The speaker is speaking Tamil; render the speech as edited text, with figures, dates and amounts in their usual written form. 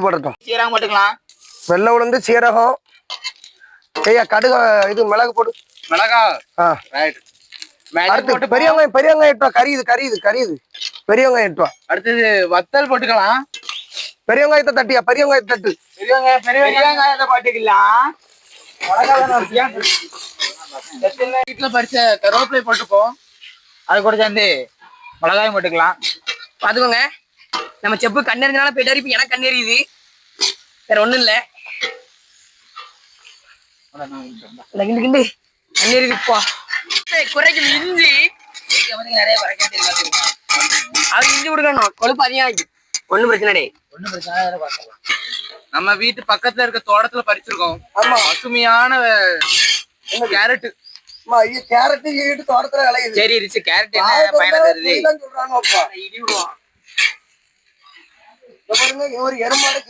போடட்டும். சீரகம் போட்டுக்கலாம். வெள்ளை உளுந்து சீரகம். ஐயா கடுகு இது மிளகு போடு. மிளகா ரைட். அடுத்து பெரிய வெங்காயம் எட்டுவா. கரியுது பெரிய வெங்காயம் எட்டுவா. அடுத்தது வத்தல் போட்டுக்கலாம். பெரிய வெங்காயத்தை தட்டியா. பெரிய வெங்காயத்தை தட்டு. பெரிய வெங்காயத்தை போட்டுக்கலாம். வீட்டுல பறிச்ச கருவேப்பிலை போட்டுப்போம். அது கூட சேர்ந்து மிளகாயும் போட்டுக்கலாம். பாத்துக்கோங்க, நம்ம செப்பு கண்ணெறிஞ்சாலும் போயிட்டாரு. இப்ப எனக்கு கண்ணெறியுது, வேற ஒண்ணும் இல்ல. கிண்டு கண்ணெறியுதுப்பா. குறைக்கும் இஞ்சி நிறைய குறைக்க தெரியும். அது இஞ்சி கொடுக்கணும், கொழுப்பு அதிகம் ஆகி. ஒண்ணும் பிரச்சனை நம்ம வீட்டு பக்கத்துல இருக்க தோட்டத்துல பறிச்சிருக்கோம். ஆமா, பசுமையான கேரட். கேரட் தோட்டத்துல விளையுது. சரி ரிச்சு, கேரட் என்ன பயணம் தருது சொல்றாங்க. ஒரு எருமாடு